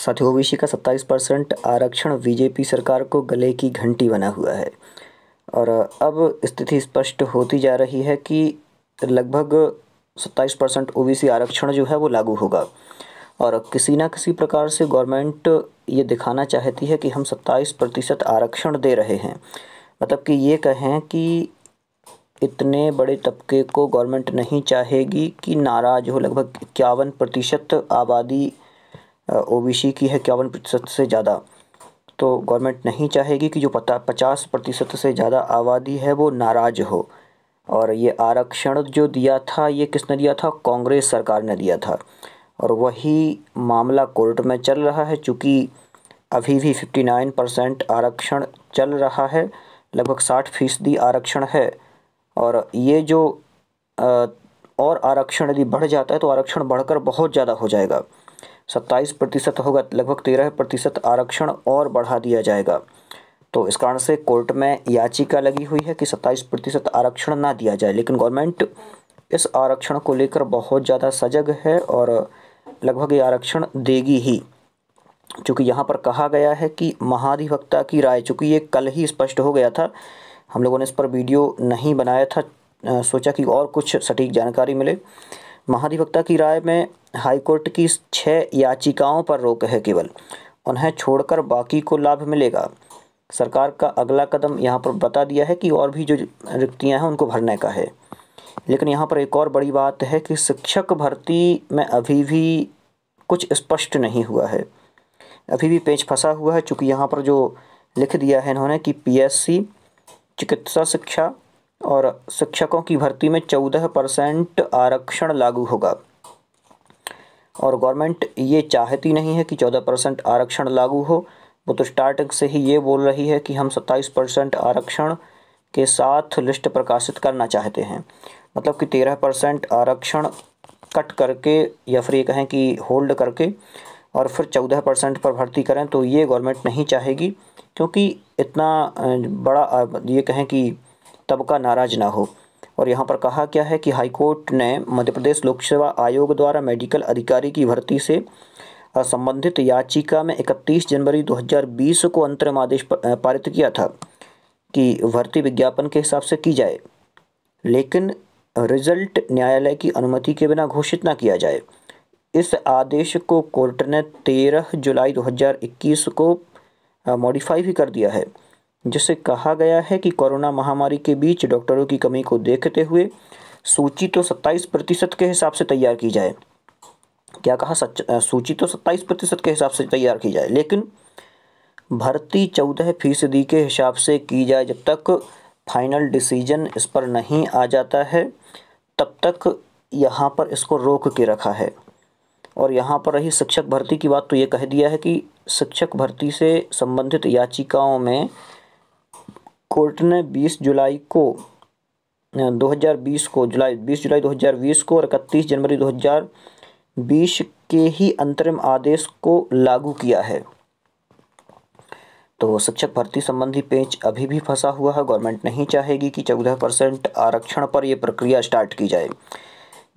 साथ ही ओबीसी का 27% आरक्षण बीजेपी सरकार को गले की घंटी बना हुआ है। और अब स्थिति स्पष्ट होती जा रही है कि लगभग 27% ओबीसी आरक्षण जो है वो लागू होगा। और किसी ना किसी प्रकार से गवर्नमेंट ये दिखाना चाहती है कि हम 27% आरक्षण दे रहे हैं। मतलब कि ये कहें कि इतने बड़े तबके को गवर्नमेंट नहीं चाहेगी कि नाराज़ हो। लगभग 51% आबादी ओबीसी की है, 51% से ज़्यादा। तो गवर्नमेंट नहीं चाहेगी कि जो 50% से ज़्यादा आबादी है वो नाराज़ हो। और ये आरक्षण जो दिया था, ये किसने दिया था? कांग्रेस सरकार ने दिया था। और वही मामला कोर्ट में चल रहा है। चूँकि अभी भी 59% आरक्षण चल रहा है, लगभग 60% आरक्षण है। और ये जो और आरक्षण यदि बढ़ जाता है तो आरक्षण बढ़कर बहुत ज़्यादा हो जाएगा। 27% होगा, लगभग 13% आरक्षण और बढ़ा दिया जाएगा। तो इस कारण से कोर्ट में याचिका लगी हुई है कि 27% आरक्षण ना दिया जाए। लेकिन गवर्नमेंट इस आरक्षण को लेकर बहुत ज़्यादा सजग है और लगभग ये आरक्षण देगी ही। चूँकि यहाँ पर कहा गया है कि महाधिवक्ता की राय, चूँकि ये कल ही स्पष्ट हो गया था, हम लोगों ने इस पर वीडियो नहीं बनाया था, सोचा कि और कुछ सटीक जानकारी मिले। महाधिवक्ता की राय में हाईकोर्ट की 6 याचिकाओं पर रोक है केवल, उन्हें छोड़कर बाकी को लाभ मिलेगा। सरकार का अगला कदम यहाँ पर बता दिया है कि और भी जो रिक्तियाँ हैं उनको भरने का है। लेकिन यहाँ पर एक और बड़ी बात है कि शिक्षक भर्ती में अभी भी कुछ स्पष्ट नहीं हुआ है, अभी भी पेच फंसा हुआ है। चूँकि यहाँ पर जो लिख दिया है इन्होंने कि पीएससी, चिकित्सा शिक्षा और शिक्षकों की भर्ती में 14% आरक्षण लागू होगा। और गवर्नमेंट ये चाहती नहीं है कि 14% आरक्षण लागू हो। वो तो स्टार्टिंग से ही ये बोल रही है कि हम 27% आरक्षण के साथ लिस्ट प्रकाशित करना चाहते हैं। मतलब कि 13% आरक्षण कट करके, या फिर ये कहें कि होल्ड करके, और फिर 14% पर भर्ती करें। तो ये गवर्नमेंट नहीं चाहेगी, क्योंकि इतना बड़ा ये कहें कि तबका नाराज़ ना हो। और यहाँ पर कहा क्या है कि हाईकोर्ट ने मध्य प्रदेश लोक सेवा आयोग द्वारा मेडिकल अधिकारी की भर्ती से संबंधित याचिका में 31 जनवरी 2020 को अंतरिम आदेश पारित किया था कि भर्ती विज्ञापन के हिसाब से की जाए, लेकिन रिजल्ट न्यायालय की अनुमति के बिना घोषित न किया जाए। इस आदेश को कोर्ट ने 13 जुलाई 2021 को मॉडिफाई भी कर दिया है, जिससे कहा गया है कि कोरोना महामारी के बीच डॉक्टरों की कमी को देखते हुए सूची तो 27% के हिसाब से तैयार की जाए। क्या कहा? सूची तो 27% के हिसाब से तैयार की जाए, लेकिन भर्ती 14% के हिसाब से की जाए। जब तक फाइनल डिसीजन इस पर नहीं आ जाता है तब तक यहाँ पर इसको रोक के रखा है। और यहाँ पर रही शिक्षक भर्ती की बात, तो ये कह दिया है कि शिक्षक भर्ती से संबंधित याचिकाओं में कोर्ट ने 20 जुलाई 2020 को और 31 जनवरी 2020 के ही अंतरिम आदेश को लागू किया है। तो शिक्षक भर्ती संबंधी पेच अभी भी फंसा हुआ है। गवर्नमेंट नहीं चाहेगी कि 14% आरक्षण पर यह प्रक्रिया स्टार्ट की जाए।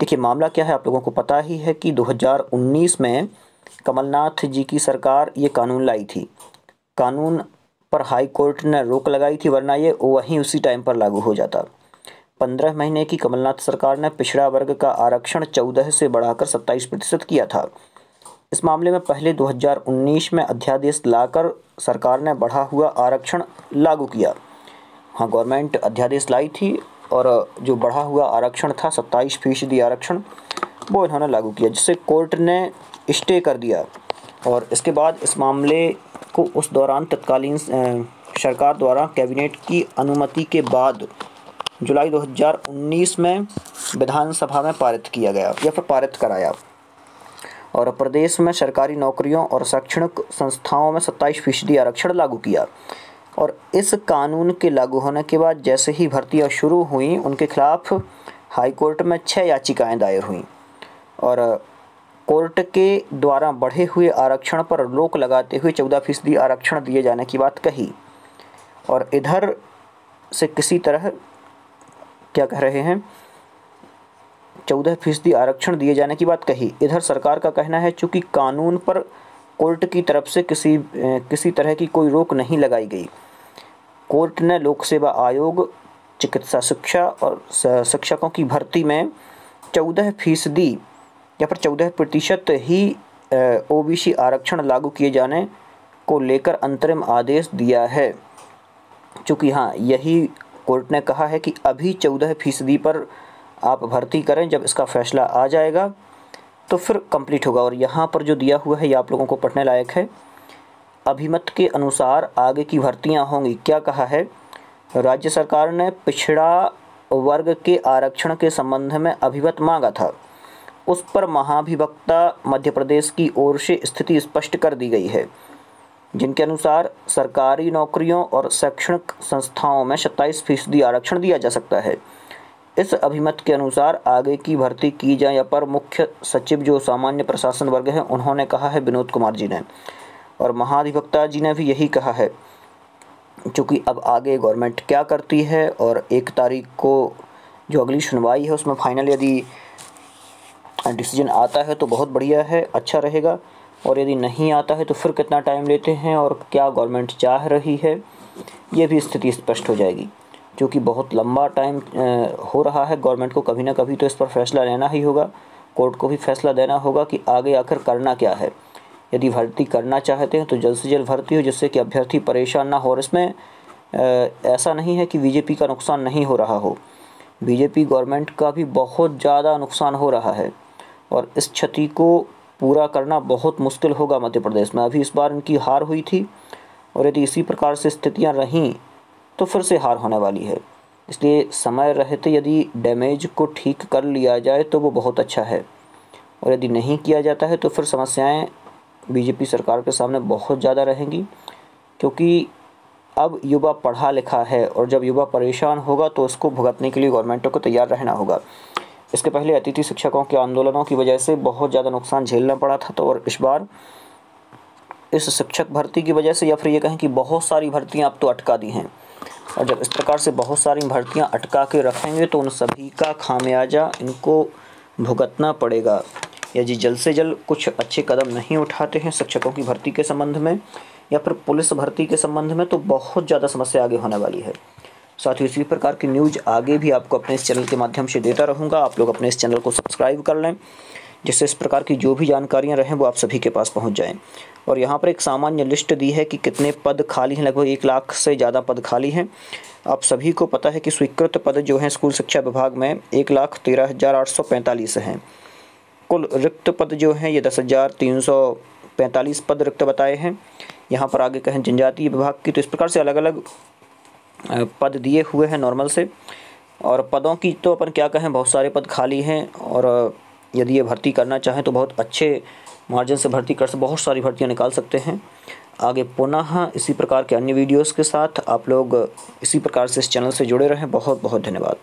देखिए मामला क्या है, आप लोगों को पता ही है कि 2019 में कमलनाथ जी की सरकार ये कानून लाई थी। कानून पर हाई कोर्ट ने रोक लगाई थी, वरना ये वहीं उसी टाइम पर लागू हो जाता। 15 महीने की कमलनाथ सरकार ने पिछड़ा वर्ग का आरक्षण 14 से बढ़ाकर 27% किया था। इस मामले में पहले 2019 में अध्यादेश लाकर सरकार ने बढ़ा हुआ आरक्षण लागू किया। हाँ, गवर्नमेंट अध्यादेश लाई थी और जो बढ़ा हुआ आरक्षण था 27% आरक्षण, वो इन्होंने लागू किया, जिससे कोर्ट ने स्टे कर दिया। और इसके बाद इस मामले को उस दौरान तत्कालीन सरकार द्वारा कैबिनेट की अनुमति के बाद जुलाई 2019 में विधानसभा में पारित किया गया या फिर पारित कराया। और प्रदेश में सरकारी नौकरियों और शैक्षणिक संस्थाओं में 27% आरक्षण लागू किया। और इस कानून के लागू होने के बाद जैसे ही भर्तियां शुरू हुई, उनके खिलाफ हाईकोर्ट में 6 याचिकाएं दायर हुईं और कोर्ट के द्वारा बढ़े हुए आरक्षण पर रोक लगाते हुए 14% आरक्षण दिए जाने की बात कही। और इधर से किसी तरह क्या कह रहे हैं, 14% आरक्षण दिए जाने की बात कही। इधर सरकार का कहना है चूँकि कानून पर कोर्ट की तरफ से किसी तरह की कोई रोक नहीं लगाई गई। कोर्ट ने लोक सेवा आयोग, चिकित्सा शिक्षा और शिक्षकों की भर्ती में 14% या फिर 14% ही ओबीसी आरक्षण लागू किए जाने को लेकर अंतरिम आदेश दिया है। चूँकि हाँ, यही कोर्ट ने कहा है कि अभी 14% पर आप भर्ती करें, जब इसका फैसला आ जाएगा तो फिर कंप्लीट होगा। और यहाँ पर जो दिया हुआ है ये आप लोगों को पढ़ने लायक है। अभिमत के अनुसार आगे की भर्तियाँ होंगी। क्या कहा है? राज्य सरकार ने पिछड़ा वर्ग के आरक्षण के संबंध में अभिमत मांगा था, उस पर महाधिवक्ता मध्य प्रदेश की ओर से स्थिति स्पष्ट कर दी गई है, जिनके अनुसार सरकारी नौकरियों और शैक्षणिक संस्थाओं में 27% आरक्षण दिया जा सकता है। इस अभिमत के अनुसार आगे की भर्ती की जाए पर मुख्य सचिव जो सामान्य प्रशासन वर्ग है उन्होंने कहा है, विनोद कुमार जी ने, और महाधिवक्ता जी ने भी यही कहा है। चूँकि अब आगे गवर्नमेंट क्या करती है और 1 तारीख को जो अगली सुनवाई है उसमें फाइनल यदि डिसीजन आता है तो बहुत बढ़िया है, अच्छा रहेगा, और यदि नहीं आता है तो फिर कितना टाइम लेते हैं और क्या गवर्नमेंट चाह रही है, ये भी स्थिति स्पष्ट हो जाएगी। क्योंकि बहुत लंबा टाइम हो रहा है, गवर्नमेंट को कभी ना कभी तो इस पर फैसला लेना ही होगा, कोर्ट को भी फैसला देना होगा कि आगे आकर करना क्या है। यदि भर्ती करना चाहते हैं तो जल्द से जल्द भर्ती हो, जिससे कि अभ्यर्थी परेशान ना हो। और इसमें ऐसा नहीं है कि बीजेपी का नुकसान नहीं हो रहा हो, बीजेपी गवर्नमेंट का भी बहुत ज़्यादा नुकसान हो रहा है और इस क्षति को पूरा करना बहुत मुश्किल होगा मध्य प्रदेश में। अभी इस बार इनकी हार हुई थी और यदि इसी प्रकार से स्थितियां रहीं तो फिर से हार होने वाली है। इसलिए समय रहते यदि डैमेज को ठीक कर लिया जाए तो वो बहुत अच्छा है, और यदि नहीं किया जाता है तो फिर समस्याएं बीजेपी सरकार के सामने बहुत ज़्यादा रहेंगी। क्योंकि अब युवा पढ़ा लिखा है और जब युवा परेशान होगा तो उसको भुगतने के लिए गवर्नमेंट को तैयार रहना होगा। इसके पहले अतिथि शिक्षकों के आंदोलनों की वजह से बहुत ज़्यादा नुकसान झेलना पड़ा था, तो और इस बार इस शिक्षक भर्ती की वजह से या फिर ये कहें कि बहुत सारी भर्तियां अब तो अटका दी हैं, और जब इस प्रकार से बहुत सारी भर्तियां अटका के रखेंगे तो उन सभी का खामियाजा इनको भुगतना पड़ेगा। यदि जल्द से जल्द कुछ अच्छे कदम नहीं उठाते हैं शिक्षकों की भर्ती के संबंध में या फिर पुलिस भर्ती के संबंध में तो बहुत ज़्यादा समस्या आगे होने वाली है। साथ ही इसी प्रकार की न्यूज़ आगे भी आपको अपने इस चैनल के माध्यम से देता रहूँगा। आप लोग अपने इस चैनल को सब्सक्राइब कर लें, जिससे इस प्रकार की जो भी जानकारियाँ रहें वो आप सभी के पास पहुँच जाएँ। और यहाँ पर एक सामान्य लिस्ट दी है कि कितने पद खाली हैं, लगभग 1 लाख से ज़्यादा पद खाली हैं। आप सभी को पता है कि स्वीकृत पद जो हैं स्कूल शिक्षा विभाग में 1,13,845 हैं। कुल रिक्त पद जो हैं ये 10,345 पद रिक्त बताए हैं। यहाँ पर आगे कहें जनजातीय विभाग की, तो इस प्रकार से अलग अलग पद दिए हुए हैं नॉर्मल से। और पदों की तो अपन क्या कहें, बहुत सारे पद खाली हैं और यदि ये भर्ती करना चाहें तो बहुत अच्छे मार्जिन से भर्ती कर बहुत सारी भर्तियां निकाल सकते हैं। आगे पुनः इसी प्रकार के अन्य वीडियोस के साथ आप लोग इसी प्रकार से इस चैनल से जुड़े रहें। बहुत बहुत धन्यवाद।